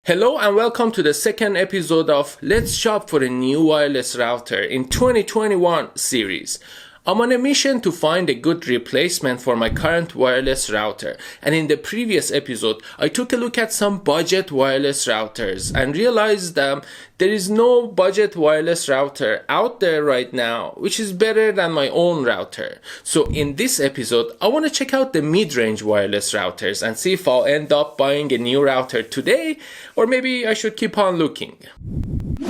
Hello and welcome to the second episode of Let's Shop for a New Wireless Router in 2021 series. I'm on a mission to find a good replacement for my current wireless router, and in the previous episode I took a look at some budget wireless routers and realized there is no budget wireless router out there right now which is better than my own router. So in this episode I want to check out the mid-range wireless routers and see if I'll end up buying a new router today, or maybe I should keep on looking.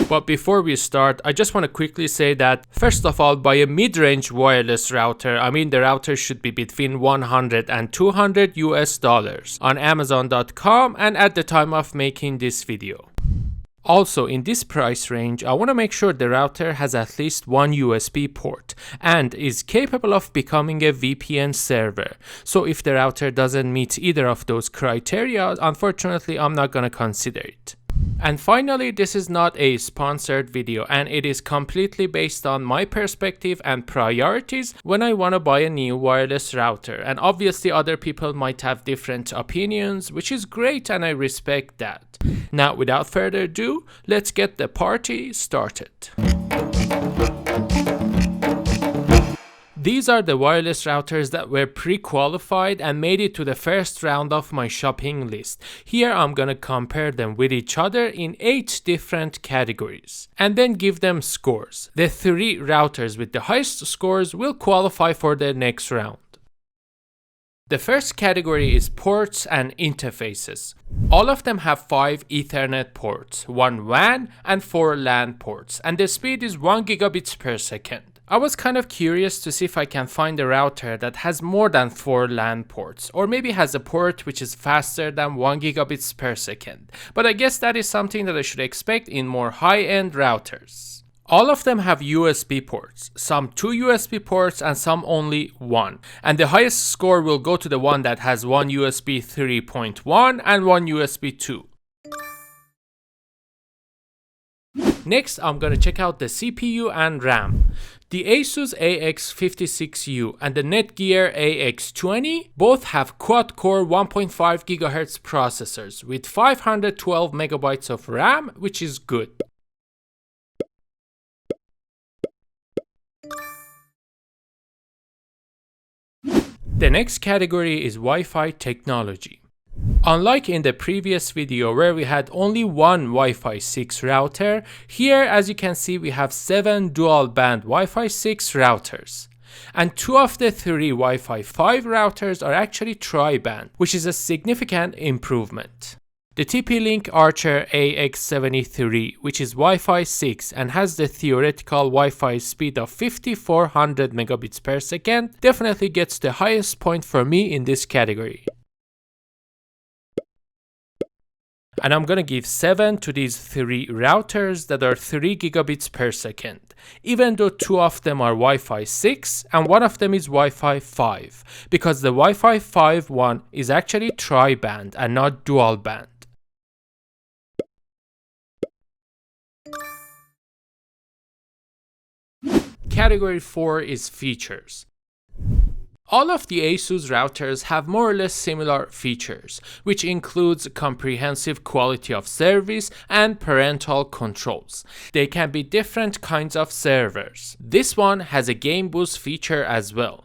But before we start, I just want to quickly say that first of all, by a mid-range wireless router, I mean the router should be between 100 and 200 US dollars on Amazon.com and at the time of making this video. Also, in this price range, I want to make sure the router has at least one USB port and is capable of becoming a VPN server. So if the router doesn't meet either of those criteria, unfortunately, I'm not going to consider it. And finally, this is not a sponsored video and it is completely based on my perspective and priorities when I want to buy a new wireless router. And obviously other people might have different opinions, which is great and I respect that. Now without further ado, let's get the party started. These are the wireless routers that were pre-qualified and made it to the first round of my shopping list. Here I'm gonna compare them with each other in 8 different categories and then give them scores. The 3 routers with the highest scores will qualify for the next round. The first category is ports and interfaces. All of them have 5 Ethernet ports, 1 WAN and 4 LAN ports, and the speed is 1 gigabits per second. I was kind of curious to see if I can find a router that has more than 4 LAN ports, or maybe has a port which is faster than 1 gigabits per second. But I guess that is something that I should expect in more high-end routers. All of them have USB ports, some 2 USB ports and some only 1. And the highest score will go to the one that has one USB 3.1 and one USB 2. Next, I'm gonna check out the CPU and RAM. The Asus AX56U and the Netgear AX20 both have quad-core 1.5 GHz processors with 512 MB of RAM, which is good. The next category is Wi-Fi technology. Unlike in the previous video where we had only one Wi-Fi 6 router, here as you can see we have 7 dual band Wi-Fi 6 routers. And 2 of the 3 Wi-Fi 5 routers are actually tri-band, which is a significant improvement. The TP-Link Archer AX73, which is Wi-Fi 6 and has the theoretical Wi-Fi speed of 5400 megabits per second, definitely gets the highest point for me in this category. And I'm gonna give 7 to these 3 routers that are 3 gigabits per second, even though 2 of them are Wi-Fi 6 and 1 of them is Wi-Fi 5, because the Wi-Fi 5 one is actually tri-band and not dual band. Category 4 is features. All of the Asus routers have more or less similar features, which includes comprehensive quality of service and parental controls. They can be different kinds of servers. This one has a game boost feature as well.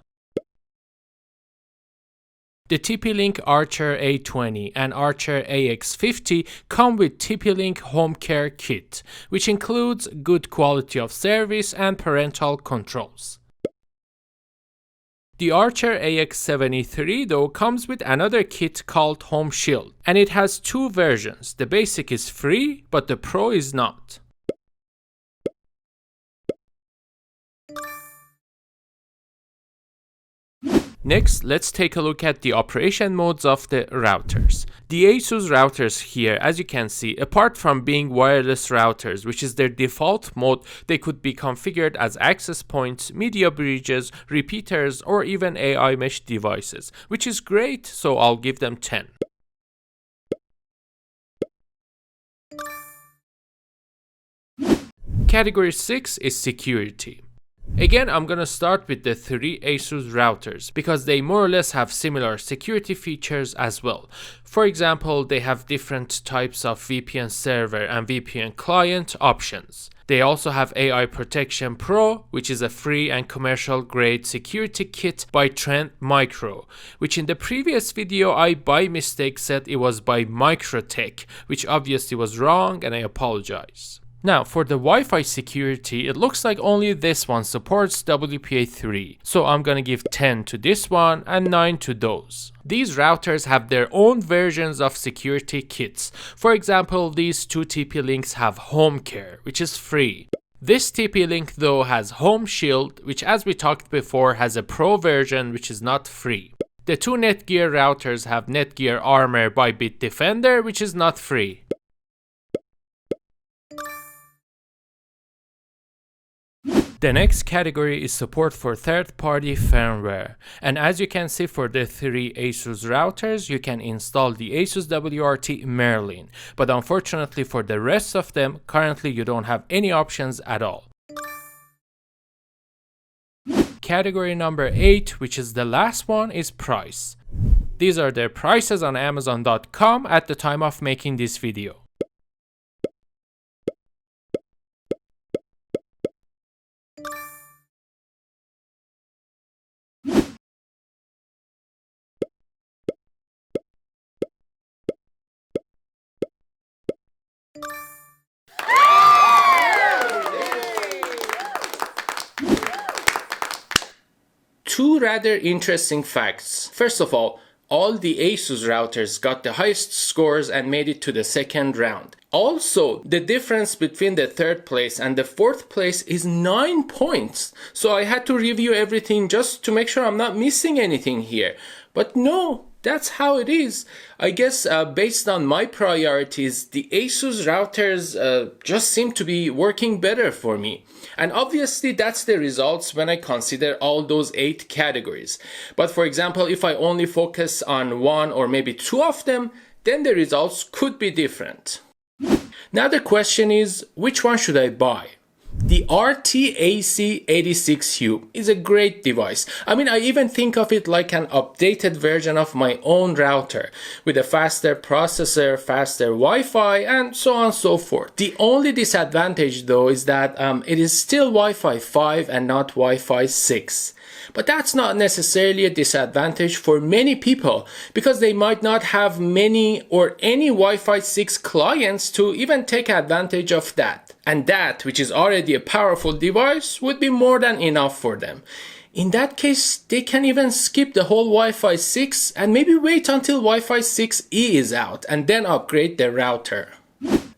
The TP-Link Archer A20 and Archer AX50 come with TP-Link Home Care Kit, which includes good quality of service and parental controls. The Archer AX73 though comes with another kit called Home Shield, and it has 2 versions. The basic is free, but the Pro is not. Next, let's take a look at the operation modes of the routers. The Asus routers here, as you can see, apart from being wireless routers, which is their default mode, they could be configured as access points, media bridges, repeaters, or even AI mesh devices, which is great, so I'll give them 10. Category 6 is security. Again, I'm gonna start with the three Asus routers because they more or less have similar security features as well. For example, they have different types of VPN server and VPN client options. They also have AI Protection Pro, which is a free and commercial grade security kit by Trend Micro, which in the previous video I by mistake said it was by Microtech, which obviously was wrong and I apologize. Now, for the Wi-Fi security, it looks like only this one supports WPA3, so I'm gonna give 10 to this one and 9 to those. These routers have their own versions of security kits. For example, these two TP-Links have Home Care, which is free. This TP-Link though has Home Shield, which as we talked before has a pro version which is not free. The two Netgear routers have Netgear Armor by Bitdefender, which is not free. The next category is support for third-party firmware, and as you can see for the three Asus routers, you can install the Asus WRT Merlin, but unfortunately for the rest of them, currently you don't have any options at all. Category number 8, which is the last one, is price. These are their prices on Amazon.com at the time of making this video. Two rather interesting facts. First of all the Asus routers got the highest scores and made it to the second round. Also, the difference between the third place and the fourth place is 9 points. So I had to review everything just to make sure I'm not missing anything here. But no, that's how it is. I guess based on my priorities, the Asus routers just seem to be working better for me. And obviously that's the results when I consider all those 8 categories. But for example, if I only focus on one or maybe two of them, then the results could be different. Now the question is, which one should I buy? The RT-AC68U is a great device. I mean, I even think of it like an updated version of my own router with a faster processor, faster Wi-Fi, and so on and so forth. The only disadvantage though is that it is still Wi-Fi 5 and not Wi-Fi 6. But that's not necessarily a disadvantage for many people because they might not have many or any Wi-Fi 6 clients to even take advantage of that. And that, which is already a powerful device, would be more than enough for them. In that case, they can even skip the whole Wi-Fi 6 and maybe wait until Wi-Fi 6E is out and then upgrade their router.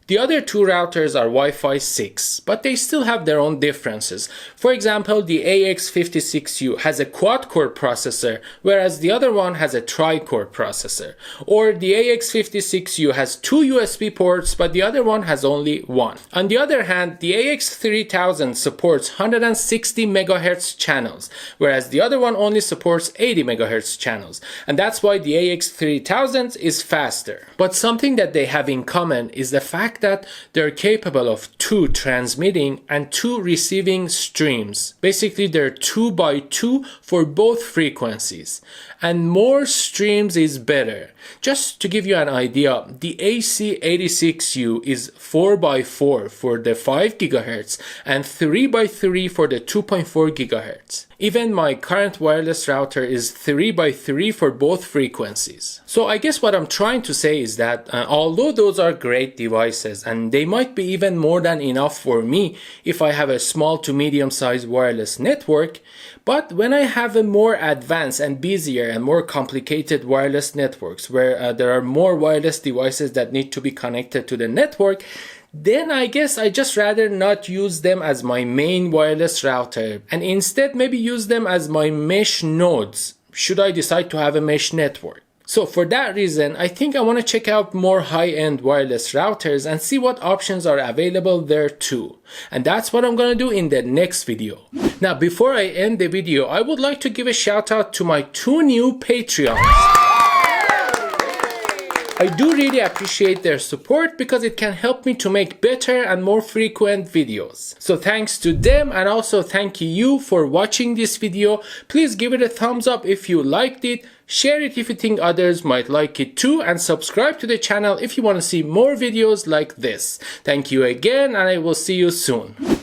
The other two routers are Wi-Fi 6, but they still have their own differences. For example, the AX56U has a quad-core processor, whereas the other one has a tri-core processor. Or the AX56U has 2 USB ports, but the other one has only one. On the other hand, the AX3000 supports 160 MHz channels, whereas the other one only supports 80 MHz channels. And that's why the AX3000 is faster. But something that they have in common is the fact that they're capable of 2 transmitting and 2 receiving streams. Basically, they're 2 by 2 for both frequencies. And more streams is better. Just to give you an idea, the AC86U is 4 by 4 for the 5 GHz and 3 by 3 for the 2.4 GHz. Even my current wireless router is 3 by 3 for both frequencies. So I guess what I'm trying to say is that although those are great devices and they might be even more than enough for me if I have a small to medium sized wireless network, but when I have a more advanced and busier and more complicated wireless networks where there are more wireless devices that need to be connected to the network, then I guess I just rather not use them as my main wireless router and instead maybe use them as my mesh nodes should I decide to have a mesh network. So for that reason, I think I want to check out more high-end wireless routers and see what options are available there too. And that's what I'm going to do in the next video. Now before I end the video, I would like to give a shout out to my 2 new Patreons. I do really appreciate their support because it can help me to make better and more frequent videos. So thanks to them, and also thank you for watching this video. Please give it a thumbs up if you liked it, share it if you think others might like it too, and subscribe to the channel if you want to see more videos like this. Thank you again, and I will see you soon.